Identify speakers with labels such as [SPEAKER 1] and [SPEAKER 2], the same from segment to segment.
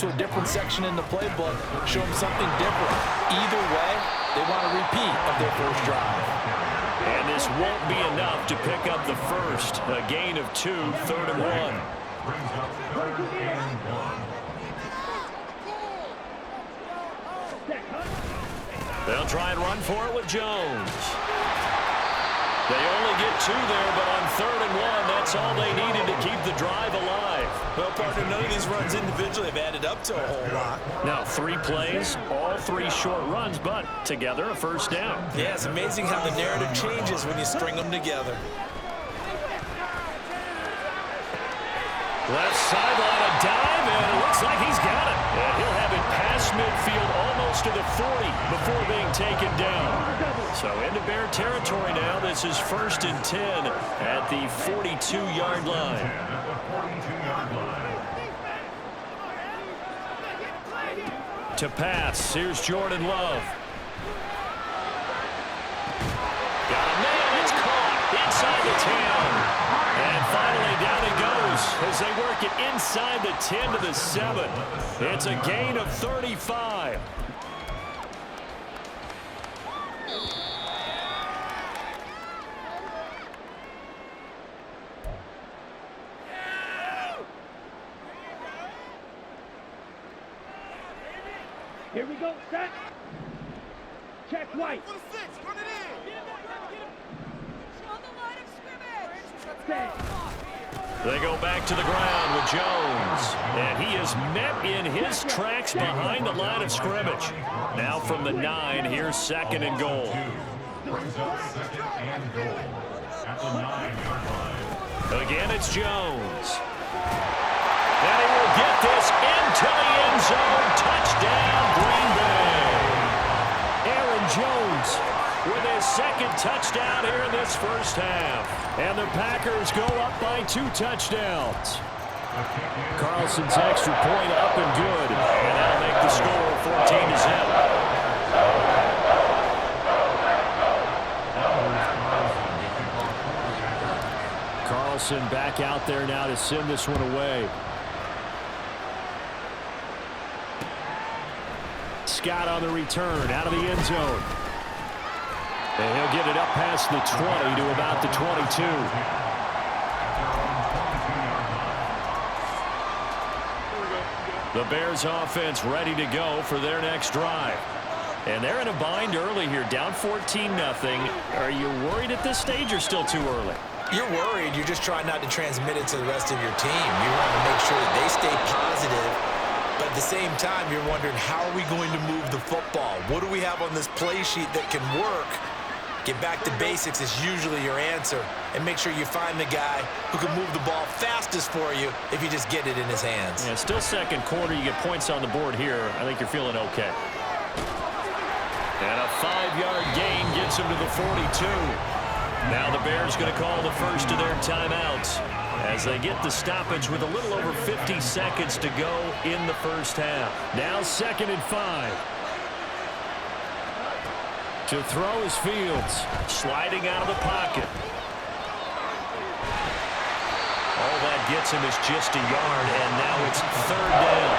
[SPEAKER 1] to a different section in the playbook, show them something different. Either way, they want a repeat of their first drive.
[SPEAKER 2] And this won't be enough to pick up the first. A gain of 2, 3rd and 1. They'll try and run for it with Jones. They only get 2 there, but on 3rd and 1, that's all they needed to keep the drive alive.
[SPEAKER 1] Well, partner, none of these runs individually have added up to a whole lot.
[SPEAKER 2] Now 3 plays, all 3 short runs, but together a first down.
[SPEAKER 1] Yeah, it's amazing how the narrative changes when you string them together.
[SPEAKER 2] Left sideline, a dive, and it looks like he's got it. And he'll have it past midfield almost to the 40 before being taken down. So into Bear territory now. This is 1st and 10 at the 42-yard line. To pass, here's Jordan Love. Got a man, it's caught inside the 10. And finally down it goes as they work it inside the 10 to the 7. It's a gain of 35.
[SPEAKER 3] Here we go, set. Check White.
[SPEAKER 2] They go back to the ground with Jones. And he is met in his tracks behind the line of scrimmage. Now from the 9, here's 2nd and goal. Again, it's Jones. And he will get this into the end zone. Touchdown, Green Bay. Aaron Jones with his 2nd touchdown here in this first half. And the Packers go up by 2 touchdowns. Carlson's extra point up and good. And that'll make the score 14-0. Carlson back out there now to send this one away. Scott on the return out of the end zone. And he'll get it up past the 20 to about the 22. The Bears offense ready to go for their next drive. And they're in a bind early here, down 14-0. Are you worried at this stage or still too early?
[SPEAKER 1] You're worried. You're just trying not to transmit it to the rest of your team. You want to make sure that they stay positive. But at the same time, you're wondering, how are we going to move the football? What do we have on this play sheet that can work? Get back to basics is usually your answer. And make sure you find the guy who can move the ball fastest for you if you just get it in his hands.
[SPEAKER 2] Yeah, still second quarter. You get points on the board here. I think you're feeling okay. And a 5-yard gain gets him to the 42. Now the Bears going to call the first of their timeouts as they get the stoppage with a little over 50 seconds to go in the first half. Now 2nd and 5. To throw is Fields, sliding out of the pocket. All that gets him is just a yard, and now it's 3rd down.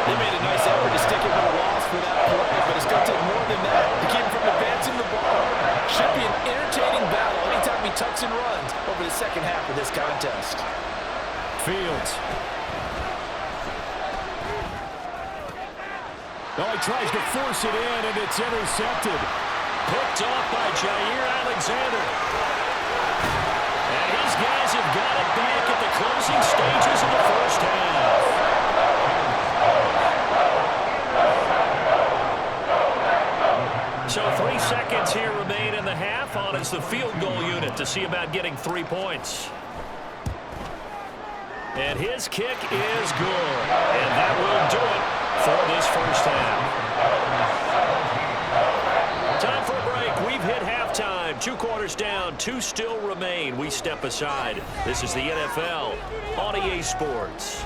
[SPEAKER 1] They made a nice effort to stick it with a loss for that play, but it's going to take more than that to keep him from advancing the ball. Should be an entertaining battle anytime he tucks and runs over the second half of this contest.
[SPEAKER 2] Fields. Oh, he tries to force it in, and it's intercepted. Picked off by Jair Alexander. And these guys have got it back at the closing stages of the first half. So 3 seconds here remain in the half. On is the field goal unit to see about getting 3 points. And his kick is good. And that will do it for this first half. Time for a break. We've hit halftime. 2 quarters down. 2 still remain. We step aside. This is the NFL on EA Sports.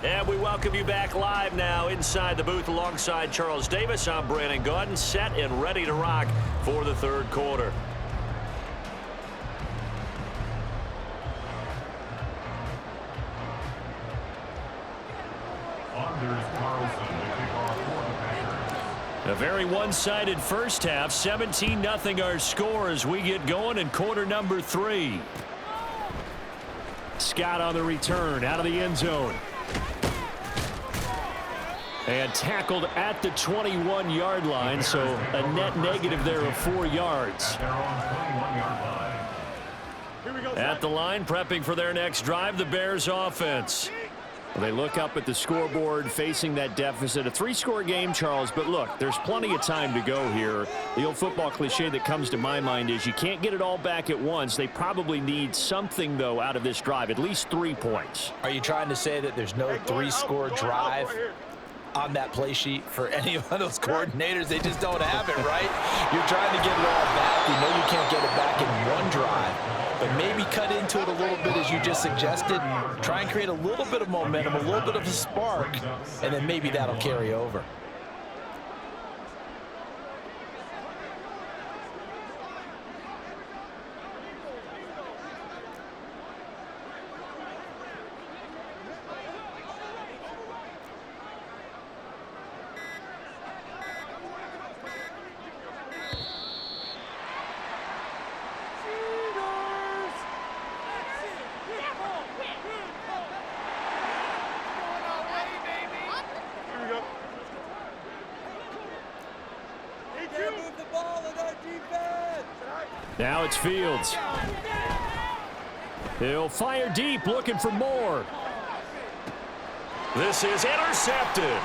[SPEAKER 2] And we welcome you back live now inside the booth alongside Charles Davis. I'm Brandon Gaudin, set and ready to rock for the third quarter. A very one-sided first half. 17-0 our score as we get going in quarter number 3. Scott on the return out of the end zone. And tackled at the 21-yard line, so a net negative there of 4 yards. At the line, prepping for their next drive, the Bears offense. They look up at the scoreboard facing that deficit. A 3-score game, Charles, but look, there's plenty of time to go here. The old football cliche that comes to my mind is you can't get it all back at once. They probably need something, though, out of this drive, at least 3 points.
[SPEAKER 1] Are you trying to say that there's no 3-score drive on that play sheet for any of those coordinators? They just don't have it, right? You're trying to get it all back. You know you can't get it back in one drive. But maybe cut into it a little bit as you just suggested. Try and create a little bit of momentum, a little bit of a spark, and then maybe that'll carry over.
[SPEAKER 2] Now it's Fields. He'll fire deep, looking for more. This is intercepted.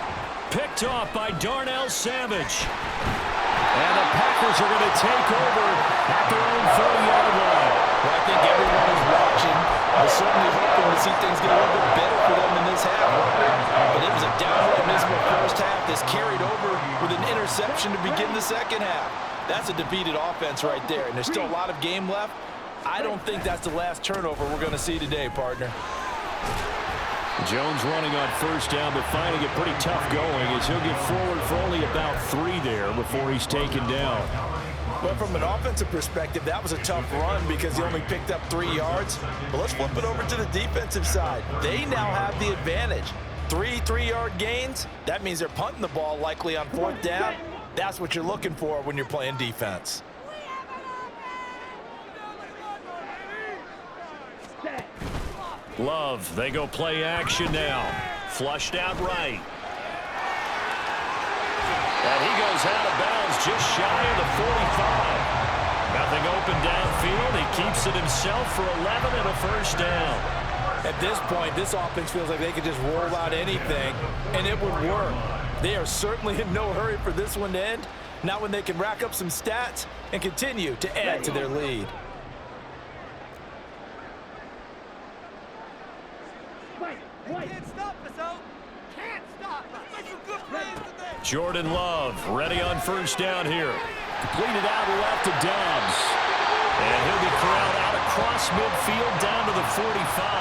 [SPEAKER 2] Picked off by Darnell Savage. And the Packers are going to take over at their own 40-yard line.
[SPEAKER 1] Well, I think everyone is watching. We're certainly hoping to see things get a little bit better for them in this half. But it was a downright miserable first half that's carried over with an interception to begin the second half. That's a defeated offense right there, and there's still a lot of game left. I don't think that's the last turnover we're going to see today, partner.
[SPEAKER 2] Jones running on first down, but finding it pretty tough going as he'll get forward for only about 3 there before he's taken down.
[SPEAKER 1] But from an offensive perspective, that was a tough run because he only picked up 3 yards. But let's flip it over to the defensive side. They now have the advantage. 3 3-yard gains, that means they're punting the ball likely on 4th down. That's what you're looking for when you're playing defense.
[SPEAKER 2] Love, they go play action now. Flushed out right. And he goes out of bounds just shy of the 45. Nothing open downfield. He keeps it himself for 11 and a first down.
[SPEAKER 1] At this point, this offense feels like they could just roll out anything, and it would work. They are certainly in no hurry for this one to end. Not when they can rack up some stats and continue to add to their lead.
[SPEAKER 3] Can't stop us, oh! Can't stop us! Make some good plays today!
[SPEAKER 2] Jordan Love ready on first down here. Completed out left to Dobbs. And he'll be corralled out across midfield down to the 45.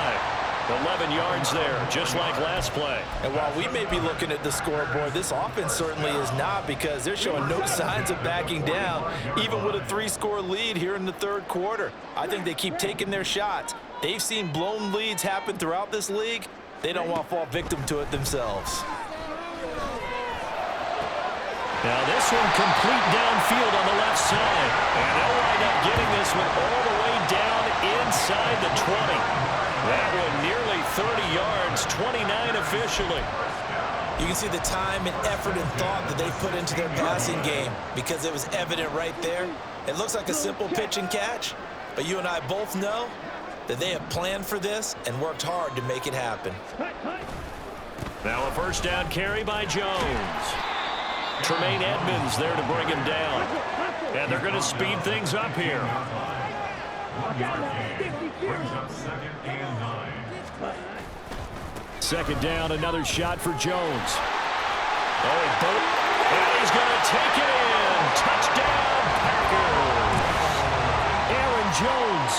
[SPEAKER 2] 11 yards there, just like last play.
[SPEAKER 1] And while we may be looking at the scoreboard, this offense certainly is not, because they're showing no signs of backing down, even with a 3-score lead here in the third quarter. I think they keep taking their shots. They've seen blown leads happen throughout this league. They don't want to fall victim to it themselves.
[SPEAKER 2] Now this one complete downfield on the left side. And they'll wind up getting this one all the way down inside the 20. That one nearly 30 yards, 29 officially.
[SPEAKER 1] You can see the time and effort and thought that they put into their passing game, because it was evident right there. It looks like a simple pitch and catch, but you and I both know that they have planned for this and worked hard to make it happen.
[SPEAKER 2] Now a first down carry by Jones. Tremaine Edmonds there to bring him down. And they're going to speed things up here. Second down, another shot for Jones. Oh, and he's going to take it in. Touchdown, Packers. Aaron Jones,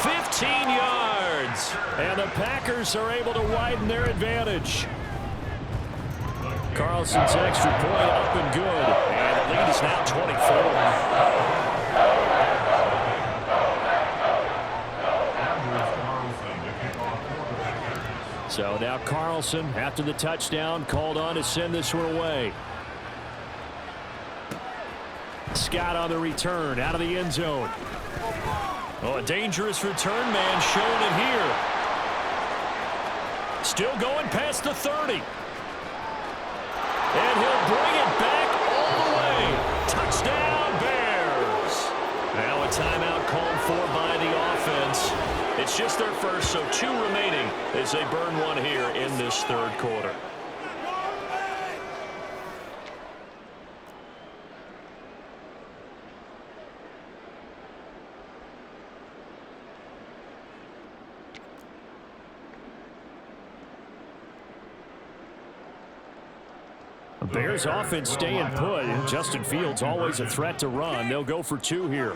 [SPEAKER 2] 15 yards. And the Packers are able to widen their advantage. Carlson's extra point up and good. And The lead is now 24. So now Carlson, after the touchdown, called on to send this one away. Scott on the return, out of the end zone. Oh, a dangerous return man showing it here. Still going past the 30. And he'll bring it back all the way. Touchdown, Bears. Now a timeout called for by the offense. It's just their first, so 2 remaining as they burn one here in this third quarter. Bears offense staying put. Justin Fields always a threat to run. They'll go for 2 here.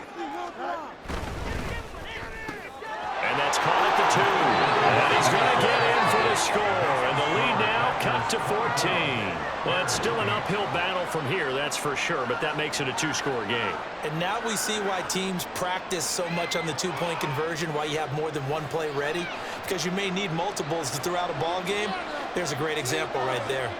[SPEAKER 2] And that's caught at the 2. And he's going to get in for the score. And the lead now cut to 14. Well, it's still an uphill battle from here, that's for sure, but that makes it a 2-score game.
[SPEAKER 1] And now we see why teams practice so much on the 2-point conversion, why you have more than one play ready, because you may need multiples throughout a ball game. There's a great example right there.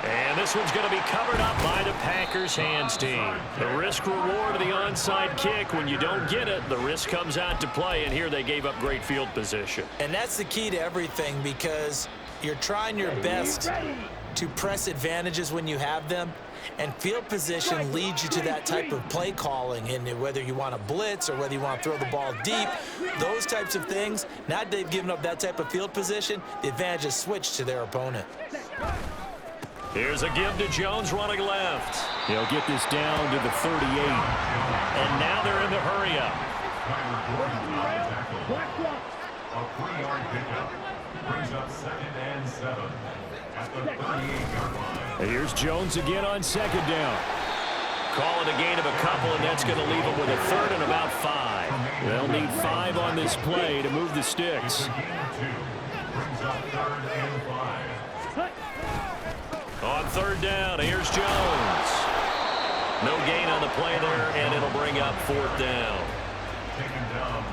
[SPEAKER 2] And this one's going to be covered up by the Packers hands team. The risk reward of the onside kick. When you don't get it, the risk comes out to play, and here they gave up great field position.
[SPEAKER 1] And that's the key to everything, because you're trying your best to press advantages when you have them, and field position leads you to that type of play calling, and whether you want to blitz or whether you want to throw the ball deep, those types of things. Now that they've given up that type of field position, the advantage is switched to their opponent.
[SPEAKER 2] Here's a give to Jones running left. He'll get this down to the 38. And now they're in the hurry-up.
[SPEAKER 4] A 3-yard pickup brings up 2nd and 7 at the 38-yard line.
[SPEAKER 2] And here's Jones again on 2nd down. Call it a gain of a couple, and that's going to leave them with a 3rd and about 5. They'll need 5 on this play to move the sticks.
[SPEAKER 4] Gain of 2 brings up 3rd and 5.
[SPEAKER 2] On 3rd down, here's Jones. No gain on the play there, and it'll bring up 4th down.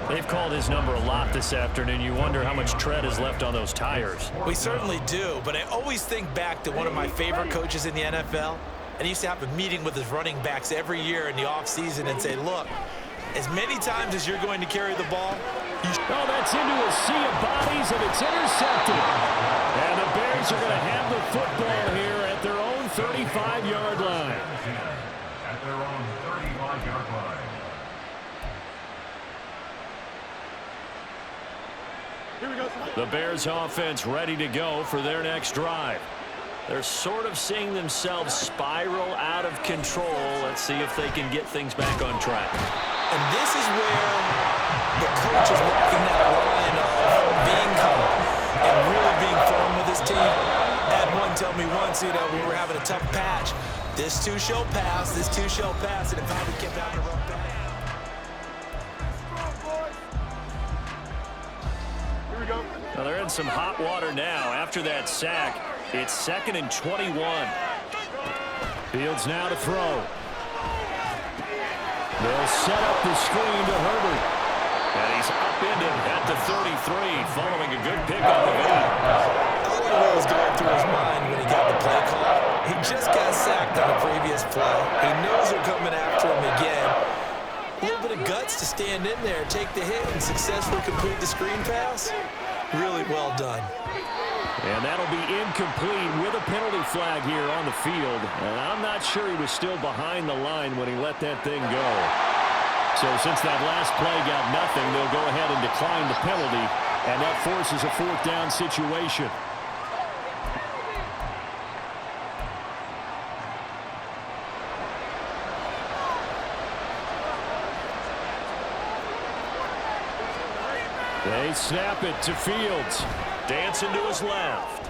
[SPEAKER 2] They've called his number a lot this afternoon. You wonder how much tread is left on those tires.
[SPEAKER 1] We certainly do, but I always think back to one of my favorite coaches in the NFL, and he used to have a meeting with his running backs every year in the offseason and say, look, as many times as you're going to carry the ball,
[SPEAKER 2] oh, that's into a sea of bodies, and it's intercepted. And the Bears are going to have the football here at their own 35-yard line.
[SPEAKER 4] At their own 35-yard line.
[SPEAKER 2] The Bears offense ready to go for their next drive. They're sort of seeing themselves spiral out of control. Let's see if they can get things back on track.
[SPEAKER 1] and this is where the coach is walking that line of being calm and really being firm with his team. Had one tell me once, we were having a tough patch. This too shall pass, and it finally kept out of the rough patch.
[SPEAKER 3] Here we go.
[SPEAKER 2] Well, they're in some hot water now. After that sack, it's 2nd and 21. Fields now to throw. They'll set up the screen to Herbert. And he's upended at the 33, following a good pick on the video.
[SPEAKER 1] I don't know what was going through his mind when he got the play call. He just got sacked on the previous play. He knows they're coming after him again. A little bit of guts to stand in there, take the hit, and successfully complete the screen pass. Really well done.
[SPEAKER 2] And that'll be incomplete with a penalty flag here on the field. And I'm not sure he was still behind the line when he let that thing go. So since that last play got nothing, they'll go ahead and decline the penalty. And that forces a 4th down situation. They snap it to Fields. Dancing to his left.